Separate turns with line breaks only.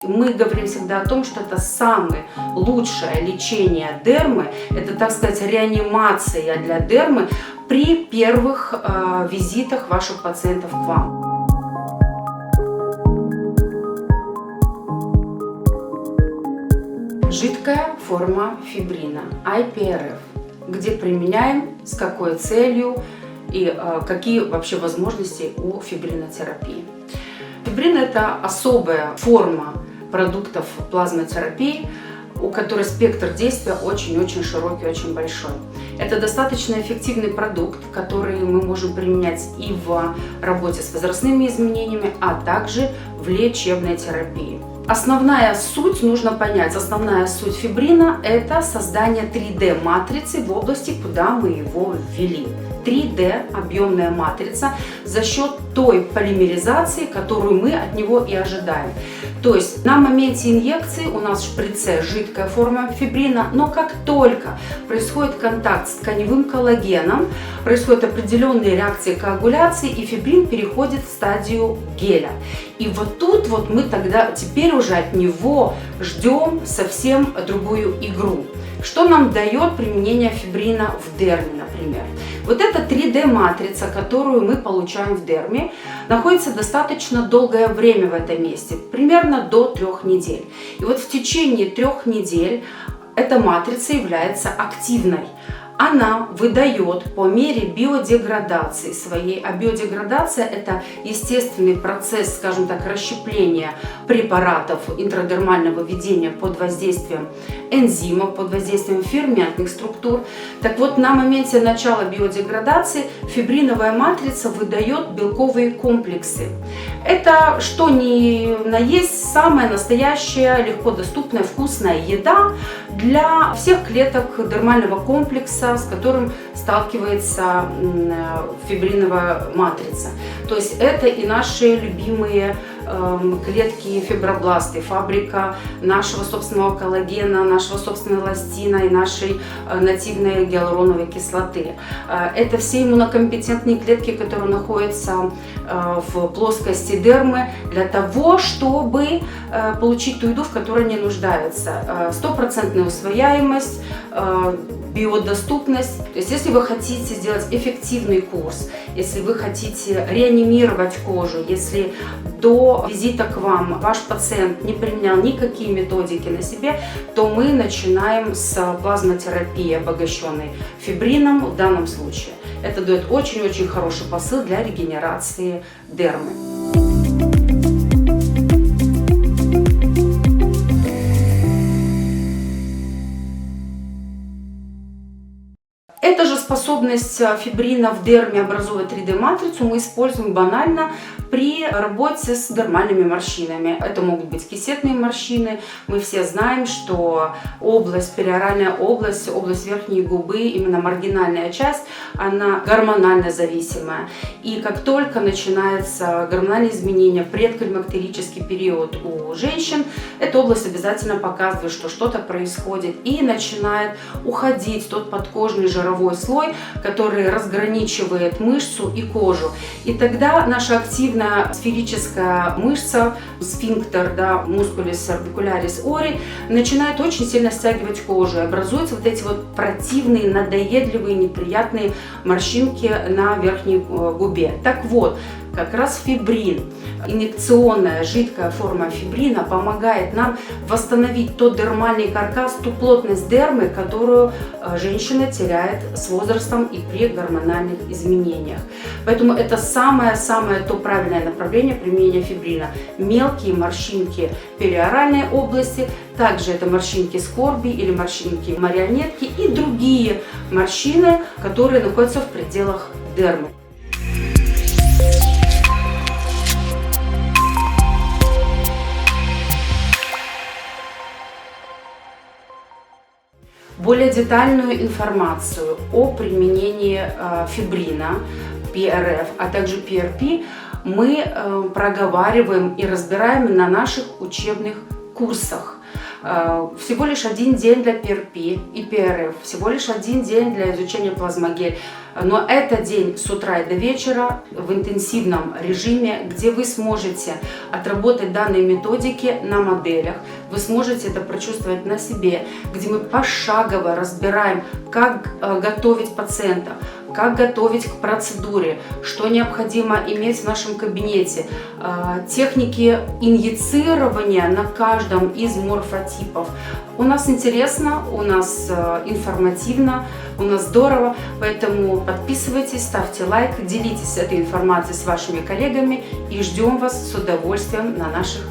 Мы говорим всегда о том, что это самое лучшее лечение дермы, это, так сказать, реанимация для дермы при первых визитах ваших пациентов к вам. Жидкая форма фибрина, IPRF, где применяем, с какой целью и какие вообще возможности у фибринотерапии. Фибрин – это особая форма продуктов плазмотерапии, у которой спектр действия очень-очень широкий, очень большой. Это достаточно эффективный продукт, который мы можем применять и в работе с возрастными изменениями, а также в лечебной терапии. Основная суть, нужно понять, основная суть фибрина – это создание 3D-матрицы в области, куда мы его ввели. 3D объемная матрица за счет той полимеризации, которую мы от него и ожидаем. То есть на моменте инъекции у нас в шприце жидкая форма фибрина, но как только происходит контакт с тканевым коллагеном, происходят определенные реакции коагуляции, и фибрин переходит в стадию геля. И вот тут вот мы тогда теперь уже от него ждем совсем другую игру. Что нам дает применение фибрина в дерме, например? Вот эта 3D-матрица, которую мы получаем в дерме, находится достаточно долгое время в этом месте, примерно до 3 недель. И вот в течение 3 недель эта матрица является активной. Она выдает по мере биодеградации своей, а биодеградация – это естественный процесс, скажем так, расщепления препаратов интрадермального введения под воздействием энзимов, под воздействием ферментных структур. Так вот, на моменте начала биодеградации фибриновая матрица выдает белковые комплексы. Это, что ни на есть, самая настоящая, легко доступная, вкусная еда для всех клеток дермального комплекса, с которым сталкивается фибриновая матрица. То есть это и наши любимые клетки фибробласты, фабрика нашего собственного коллагена, нашего собственного эластина и нашей нативной гиалуроновой кислоты. Это все иммунокомпетентные клетки, которые находятся в плоскости дермы для того, чтобы получить ту еду, в которой они нуждаются. Стопроцентная усвояемость, биодоступность. То есть, если вы хотите сделать эффективный курс, если вы хотите реанимировать кожу, если до визита к вам ваш пациент не применял никакие методики на себе, то мы начинаем с плазмотерапии, обогащенной фибрином в данном случае. Это дает очень-очень хороший посыл для регенерации дермы. Эта же способность фибрина в дерме образовывать 3D-матрицу мы используем банально при работе с дермальными морщинами. Это могут быть кисетные морщины. Мы все знаем, что область, периоральная область, область верхней губы, именно маргинальная часть, она гормонально зависимая. И как только начинается гормональное изменение, предклимактерический период у женщин, эта область обязательно показывает, что что-то происходит, и начинает уходить тот подкожный жировой слой, который разграничивает мышцу и кожу. И тогда наша активная сферическая мышца, сфинктер, мускулис орбикулярис ори, начинает очень сильно стягивать кожу. И образуются вот эти вот противные, надоедливые, неприятные морщинки на верхней губе. Так вот, как раз фибрин, инъекционная жидкая форма фибрина, помогает нам восстановить тот дермальный каркас, ту плотность дермы, которую женщина теряет с возрастом и при гормональных изменениях. Поэтому это самое-самое то правильное направление применения фибрина. Мелкие морщинки периоральной области, также это морщинки скорби или морщинки марионетки и другие морщины, которые находятся в пределах дермы. Более детальную информацию о применении фибрина, PRF, а также PRP мы проговариваем и разбираем на наших учебных курсах. Всего лишь 1 день для PRP и PRF, всего лишь 1 день для изучения плазмогель. Но это день с утра и до вечера в интенсивном режиме, где вы сможете отработать данные методики на моделях, вы сможете это прочувствовать на себе, где мы пошагово разбираем, как готовить пациента, как готовить к процедуре, что необходимо иметь в нашем кабинете, техники инъецирования на каждом из морфотипов. У нас интересно, у нас информативно, у нас здорово, поэтому подписывайтесь, ставьте лайк, делитесь этой информацией с вашими коллегами и ждем вас с удовольствием на наших